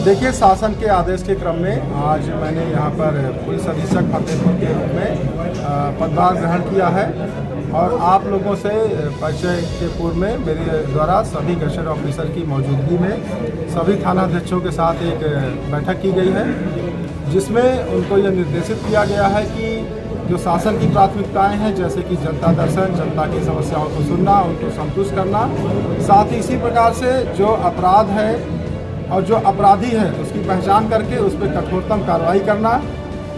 देखिए, शासन के आदेश के क्रम में आज मैंने यहाँ पर पुलिस अधीक्षक फतेहपुर के रूप में पदभार ग्रहण किया है और आप लोगों से परिचय के पूर्व में मेरे द्वारा सभी गैजेटेड ऑफिसर की मौजूदगी में सभी थानाध्यक्षों के साथ एक बैठक की गई है, जिसमें उनको यह निर्देशित किया गया है कि जो शासन की प्राथमिकताएं हैं, जैसे कि जनता दर्शन, जनता की समस्याओं को सुनना, उनको संतुष्ट करना, साथ ही इसी प्रकार से जो अपराध है और जो अपराधी है उसकी पहचान करके उस पर कठोरतम कार्रवाई करना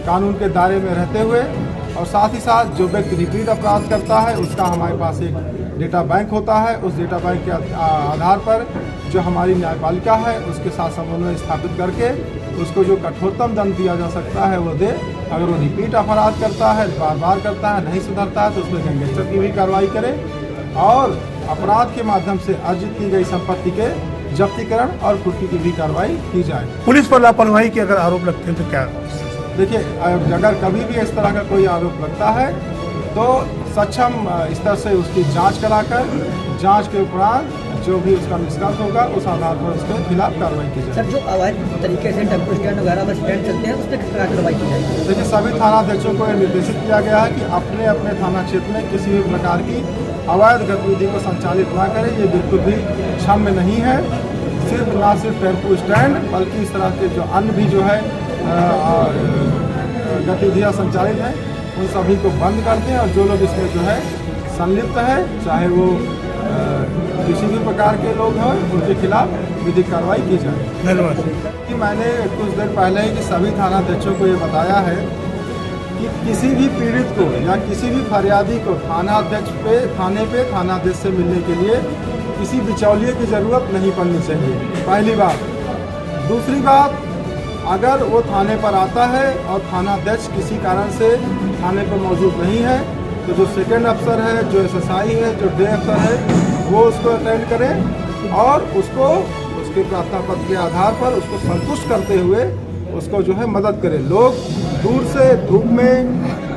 कानून के दायरे में रहते हुए, और साथ ही साथ जो व्यक्ति रिपीट अपराध करता है उसका हमारे पास एक डेटा बैंक होता है। उस डेटा बैंक के आधार पर जो हमारी न्यायपालिका है उसके साथ समन्वय स्थापित करके उसको जो कठोरतम दंड दिया जा सकता है वो दे। अगर वो रिपीट अपराध करता है, बार बार करता है, नहीं सुधरता है, तो उसमें गैंगस्टर की भी कार्रवाई करें और अपराध के माध्यम से अर्जित की गई संपत्ति के जब्तीकरण और कुर्की की भी कार्रवाई की जाए। पुलिस पर लापरवाही के अगर आरोप लगते हैं तो क्या? देखिए, अगर कभी भी इस तरह का कोई आरोप लगता है तो सक्षम स्तर से उसकी जांच कराकर जांच के उपरांत जो भी उसका निष्कर्ष होगा उस आधार पर उसके खिलाफ कार्रवाई की जाए। सर, जो अवैध तरीके से टेम्पो स्टैंड वगैरह में स्टैंड चलते हैं उस पर किस तरह कार्रवाई की जाएगी? देखिए, सभी थानाध्यक्षों को यह निर्देशित किया गया है कि अपने अपने थाना क्षेत्र में किसी भी प्रकार की अवैध गतिविधि को संचालित न करें। ये बिल्कुल भी क्षम्य नहीं है। ना सिर्फ टेम्पो स्टैंड बल्कि इस तरह के जो अन्य भी जो है गतिविधियाँ संचालित हैं उन सभी को बंद कर दें, और जो लोग इसमें जो है संलिप्त है, चाहे वो किसी भी प्रकार के लोग हों, उनके खिलाफ विधिक कार्रवाई की जाए। धन्यवाद। कि मैंने कुछ देर पहले ही कि सभी थानाध्यक्षों को ये बताया है कि किसी भी पीड़ित को या किसी भी फरियादी को थाने पे थानाध्यक्ष से मिलने के लिए किसी बिचौलिए की ज़रूरत नहीं पड़नी चाहिए, पहली बात। दूसरी बात, अगर वो थाने पर आता है और थानाध्यक्ष किसी कारण से थाने पर मौजूद नहीं है तो जो सेकंड अफसर है, जो एसएसआई है, जो डे अफसर है, वो उसको अटेंड करें और उसको उसके प्रार्थना पत्र के आधार पर उसको संतुष्ट करते हुए उसको जो है मदद करें। लोग दूर से धूप में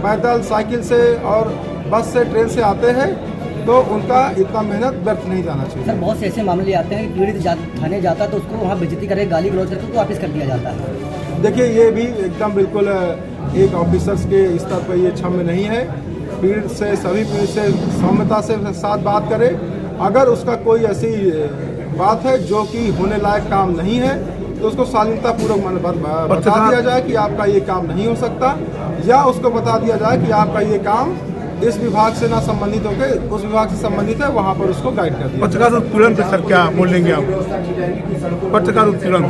पैदल, साइकिल से और बस से, ट्रेन से आते हैं तो उनका इतना मेहनत व्यर्थ नहीं जाना चाहिए। सर, बहुत से ऐसे मामले आते हैं कि पीड़ित थाने जाता है तो उसको वहाँ बेइज्जती करके गाली गलौज करके उसको वापस कर दिया जाता है। देखिए, ये भी एकदम बिल्कुल एक ऑफिसर्स के स्तर पर ये क्षम्य नहीं है। पीड़ित से, सभी पीड़ित से सौम्यता से साथ बात करें। अगर उसका कोई ऐसी बात है जो कि होने लायक काम नहीं है तो उसको शालीनतापूर्वक बता दिया जाए कि आपका ये काम नहीं हो सकता, या उसको बता दिया जाए कि आपका ये काम इस विभाग से ना संबंधित होकर उस विभाग से संबंधित है, वहाँ पर उसको गाइड कर दिया। पत्रकार उत्पीड़न पे सर क्या बोलेंगे आप? पत्रकार उत्पीड़न,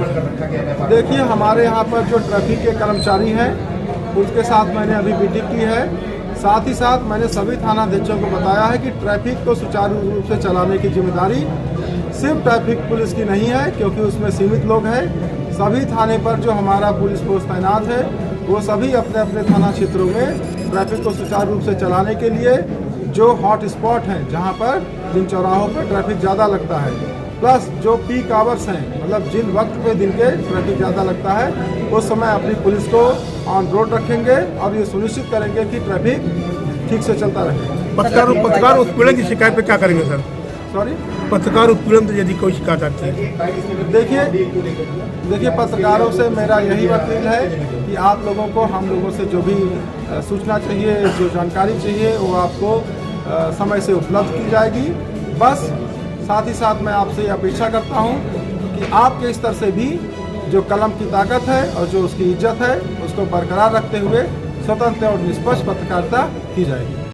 देखिए, हमारे यहाँ पर जो ट्रैफिक के कर्मचारी हैं उनके साथ मैंने अभी मीटिंग की है। साथ ही साथ मैंने सभी थानाध्यक्षों को बताया है कि ट्रैफिक को सुचारू रूप से चलाने की जिम्मेदारी सिर्फ ट्रैफिक पुलिस की नहीं है, क्योंकि उसमें सीमित लोग हैं। सभी थाने पर जो हमारा पुलिस फोर्स तैनात है वो सभी अपने अपने थाना क्षेत्रों में ट्रैफिक को सुचारू रूप से चलाने के लिए जो हॉट स्पॉट हैं, जहां पर जिन चौराहों पर ट्रैफिक ज़्यादा लगता है, प्लस जो पीक आवर्स हैं, मतलब जिन वक्त पे दिन के ट्रैफिक ज़्यादा लगता है, उस समय अपनी पुलिस को ऑन रोड रखेंगे और ये सुनिश्चित करेंगे कि ट्रैफिक ठीक से चलता रहे। पत्रकार उत्पीड़न की शिकायत पे क्या करेंगे सर? सॉरी, पत्रकार उत्पीड़न से यदि कोई शिकायत आती है? देखिए, पत्रकारों से मेरा यही अपील है कि आप लोगों को, हम लोगों से जो भी सूचना चाहिए, जो जानकारी चाहिए, वो आपको समय से उपलब्ध की जाएगी। बस साथ ही साथ मैं आपसे ये अपेक्षा करता हूँ कि आपके स्तर से भी जो कलम की ताकत है और जो उसकी इज्जत है उसको बरकरार रखते हुए स्वतंत्र और निष्पक्ष पत्रकारिता की जाएगी।